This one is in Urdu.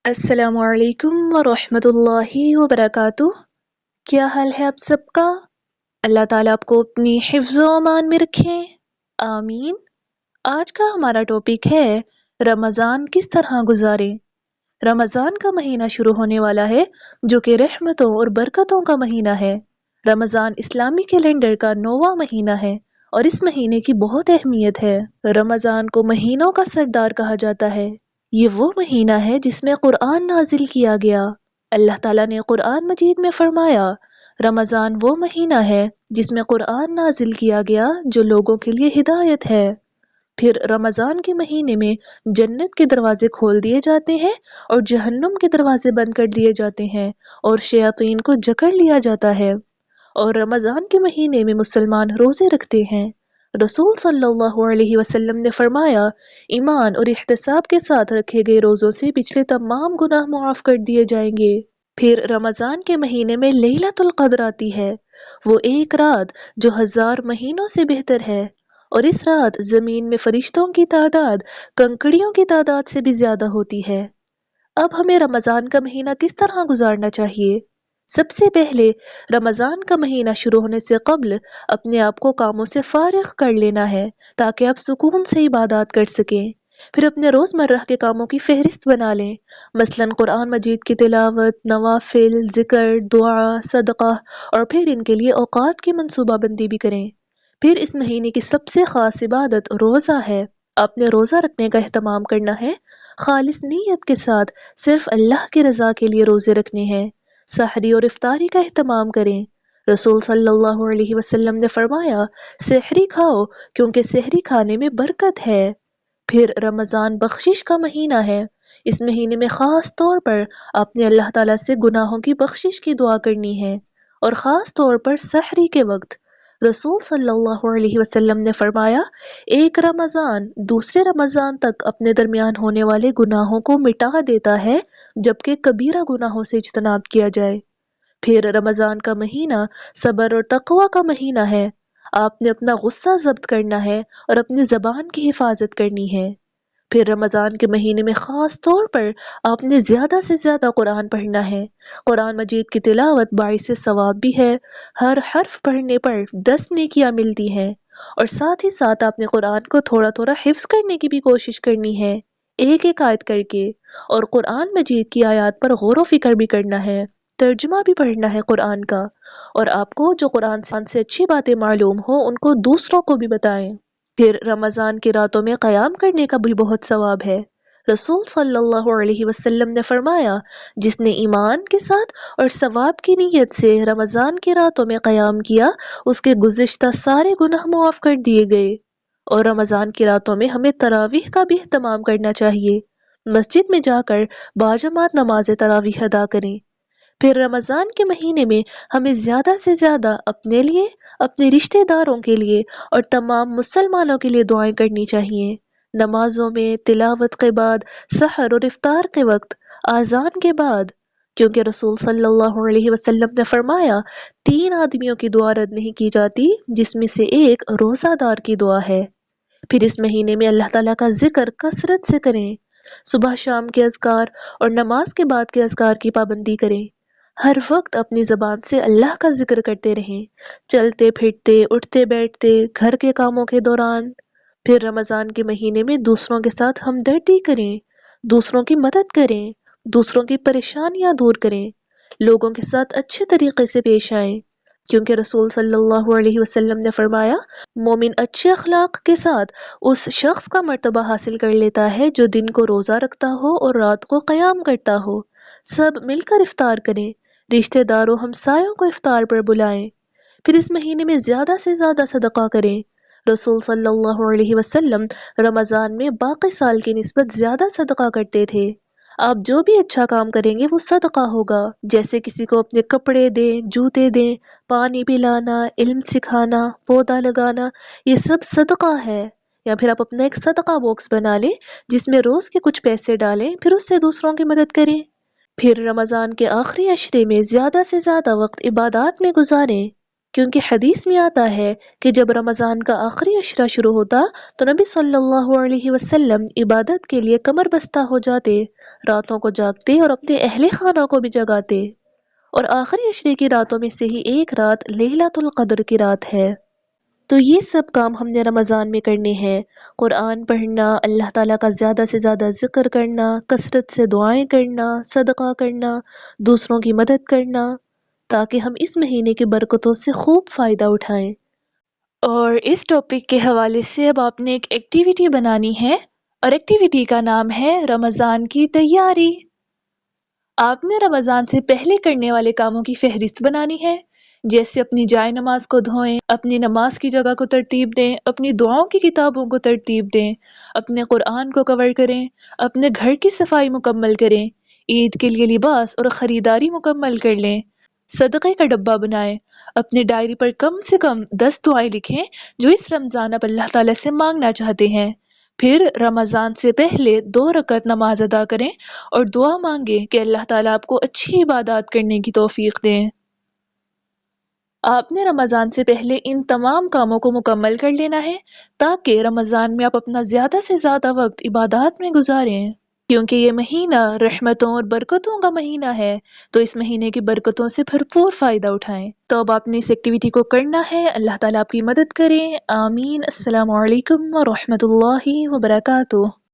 السلام علیکم ورحمۃ اللہ وبرکاتہ۔ کیا حال ہے آپ سب کا؟ اللہ تعالیٰ آپ کو اپنی حفظ و امان میں رکھیں، آمین۔ آج کا ہمارا ٹاپک ہے رمضان کس طرح گزاریں۔ رمضان کا مہینہ شروع ہونے والا ہے جو کہ رحمتوں اور برکتوں کا مہینہ ہے۔ رمضان اسلامی کیلنڈر کا 9واں مہینہ ہے اور اس مہینے کی بہت اہمیت ہے۔ رمضان کو مہینوں کا سردار کہا جاتا ہے۔ یہ وہ مہینہ ہے جس میں قرآن نازل کیا گیا۔ اللہ تعالیٰ نے قرآن مجید میں فرمایا، رمضان وہ مہینہ ہے جس میں قرآن نازل کیا گیا جو لوگوں کے لیے ہدایت ہے۔ پھر رمضان کے مہینے میں جنت کے دروازے کھول دیے جاتے ہیں اور جہنم کے دروازے بند کر دیے جاتے ہیں اور شیاطین کو جکڑ لیا جاتا ہے۔ اور رمضان کے مہینے میں مسلمان روزے رکھتے ہیں۔ رسول صلی اللہ علیہ وسلم نے فرمایا، ایمان اور احتساب کے ساتھ رکھے گئے روزوں سے پچھلے تمام گناہ معاف کر دیے جائیں گے۔ پھر رمضان کے مہینے میں لیلۃ القدر آتی ہے، وہ ایک رات جو 1000 مہینوں سے بہتر ہے، اور اس رات زمین میں فرشتوں کی تعداد کنکڑیوں کی تعداد سے بھی زیادہ ہوتی ہے۔ اب ہمیں رمضان کا مہینہ کس طرح گزارنا چاہیے؟ سب سے پہلے رمضان کا مہینہ شروع ہونے سے قبل اپنے آپ کو کاموں سے فارغ کر لینا ہے تاکہ آپ سکون سے عبادات کر سکیں۔ پھر اپنے روزمرہ کے کاموں کی فہرست بنا لیں، مثلاً قرآن مجید کی تلاوت، نوافل، ذکر، دعا، صدقہ، اور پھر ان کے لیے اوقات کی منصوبہ بندی بھی کریں۔ پھر اس مہینے کی سب سے خاص عبادت روزہ ہے۔ آپ نے روزہ رکھنے کا اہتمام کرنا ہے، خالص نیت کے ساتھ صرف اللہ کی رضا کے لیے روزے رکھنے ہیں۔ سحری اور افطاری کا اہتمام کریں۔ رسول صلی اللہ علیہ وسلم نے فرمایا، سحری کھاؤ کیونکہ سحری کھانے میں برکت ہے۔ پھر رمضان بخشش کا مہینہ ہے۔ اس مہینے میں خاص طور پر آپ نے اللہ تعالیٰ سے گناہوں کی بخشش کی دعا کرنی ہے، اور خاص طور پر سحری کے وقت۔ رسول صلی اللہ علیہ وسلم نے فرمایا، ایک رمضان دوسرے رمضان تک اپنے درمیان ہونے والے گناہوں کو مٹا دیتا ہے جبکہ کبیرہ گناہوں سے اجتناب کیا جائے۔ پھر رمضان کا مہینہ صبر اور تقوی کا مہینہ ہے۔ آپ نے اپنا غصہ ضبط کرنا ہے اور اپنی زبان کی حفاظت کرنی ہے۔ پھر رمضان کے مہینے میں خاص طور پر آپ نے زیادہ سے زیادہ قرآن پڑھنا ہے۔ قرآن مجید کی تلاوت باعث ثواب بھی ہے، ہر حرف پڑھنے پر 10 نیکیاں ملتی ہیں، اور ساتھ ہی ساتھ آپ نے قرآن کو تھوڑا تھوڑا حفظ کرنے کی بھی کوشش کرنی ہے، ایک ایک آیت کر کے، اور قرآن مجید کی آیات پر غور و فکر بھی کرنا ہے، ترجمہ بھی پڑھنا ہے قرآن کا، اور آپ کو جو قرآن سے اچھی باتیں معلوم ہوں ان کو دوسروں کو بھی بتائیں۔ پھر رمضان کی راتوں میں قیام کرنے کا بھی بہت ثواب ہے۔ رسول صلی اللہ علیہ وسلم نے فرمایا، جس نے ایمان کے ساتھ اور ثواب کی نیت سے رمضان کی راتوں میں قیام کیا، اس کے گزشتہ سارے گناہ معاف کر دیے گئے۔ اور رمضان کی راتوں میں ہمیں تراویح کا بھی اہتمام کرنا چاہیے، مسجد میں جا کر باجماعت نماز تراویح ادا کریں۔ پھر رمضان کے مہینے میں ہمیں زیادہ سے زیادہ اپنے لیے، اپنے رشتہ داروں کے لیے اور تمام مسلمانوں کے لیے دعائیں کرنی چاہیے۔ نمازوں میں، تلاوت کے بعد، سحر اور افطار کے وقت، اذان کے بعد، کیونکہ رسول صلی اللہ علیہ وسلم نے فرمایا، 3 آدمیوں کی دعا رد نہیں کی جاتی جس میں سے ایک روزہ دار کی دعا ہے۔ پھر اس مہینے میں اللہ تعالیٰ کا ذکر کثرت سے کریں، صبح شام کے اذکار اور نماز کے بعد کے اذکار کی پابندی کریں۔ ہر وقت اپنی زبان سے اللہ کا ذکر کرتے رہیں، چلتے پھرتے، اٹھتے بیٹھتے، گھر کے کاموں کے دوران۔ پھر رمضان کے مہینے میں دوسروں کے ساتھ ہمدردی کریں، دوسروں کی مدد کریں، دوسروں کی پریشانیاں دور کریں، لوگوں کے ساتھ اچھے طریقے سے پیش آئیں، کیونکہ رسول صلی اللہ علیہ وسلم نے فرمایا، مومن اچھے اخلاق کے ساتھ اس شخص کا مرتبہ حاصل کر لیتا ہے جو دن کو روزہ رکھتا ہو اور رات کو قیام کرتا ہو۔ سب مل کر افطار کریں، رشتہ داروں ہمسایوں کو افطار پر بلائیں۔ پھر اس مہینے میں زیادہ سے زیادہ صدقہ کریں۔ رسول صلی اللہ علیہ وسلم رمضان میں باقی سال کی نسبت زیادہ صدقہ کرتے تھے۔ آپ جو بھی اچھا کام کریں گے وہ صدقہ ہوگا، جیسے کسی کو اپنے کپڑے دیں، جوتے دیں، پانی پلانا، علم سکھانا، پودا لگانا، یہ سب صدقہ ہے۔ یا پھر آپ اپنا ایک صدقہ باکس بنا لیں جس میں روز کے کچھ پیسے ڈالیں، پھر اس سے دوسروں کی مدد کریں۔ پھر رمضان کے آخری عشرے میں زیادہ سے زیادہ وقت عبادات میں گزاریں۔ کیونکہ حدیث میں آتا ہے کہ جب رمضان کا آخری عشرہ شروع ہوتا تو نبی صلی اللہ علیہ وسلم عبادت کے لیے کمر بستہ ہو جاتے، راتوں کو جاگتے اور اپنے اہل خانہ کو بھی جگاتے، اور آخری عشرے کی راتوں میں سے ہی ایک رات لیلۃ القدر کی رات ہے۔ تو یہ سب کام ہم نے رمضان میں کرنے ہیں، قرآن پڑھنا، اللہ تعالیٰ کا زیادہ سے زیادہ ذکر کرنا، کثرت سے دعائیں کرنا، صدقہ کرنا، دوسروں کی مدد کرنا، تاکہ ہم اس مہینے کی برکتوں سے خوب فائدہ اٹھائیں۔ اور اس ٹاپک کے حوالے سے اب آپ نے ایک ایکٹیویٹی بنانی ہے، اور ایکٹیویٹی کا نام ہے رمضان کی تیاری۔ آپ نے رمضان سے پہلے کرنے والے کاموں کی فہرست بنانی ہے، جیسے اپنی جائے نماز کو دھوئیں، اپنی نماز کی جگہ کو ترتیب دیں، اپنی دعاؤں کی کتابوں کو ترتیب دیں، اپنے قرآن کو کور کریں، اپنے گھر کی صفائی مکمل کریں، عید کے لیے لباس اور خریداری مکمل کر لیں، صدقے کا ڈبہ بنائیں، اپنے ڈائری پر کم سے کم 10 دعائیں لکھیں جو اس رمضان آپ اللہ تعالیٰ سے مانگنا چاہتے ہیں۔ پھر رمضان سے پہلے 2 رکعت نماز ادا کریں اور دعا مانگیں کہ اللہ تعالیٰ آپ کو اچھی عبادات کرنے کی توفیق دیں۔ آپ نے رمضان سے پہلے ان تمام کاموں کو مکمل کر لینا ہے تاکہ رمضان میں آپ اپنا زیادہ سے زیادہ وقت عبادات میں گزاریں، کیونکہ یہ مہینہ رحمتوں اور برکتوں کا مہینہ ہے، تو اس مہینے کی برکتوں سے بھرپور فائدہ اٹھائیں۔ تو اب آپ نے اس ایکٹیویٹی کو کرنا ہے، اللہ تعالیٰ آپ کی مدد کریں، آمین۔ السلام علیکم ورحمۃ اللہ وبرکاتہ۔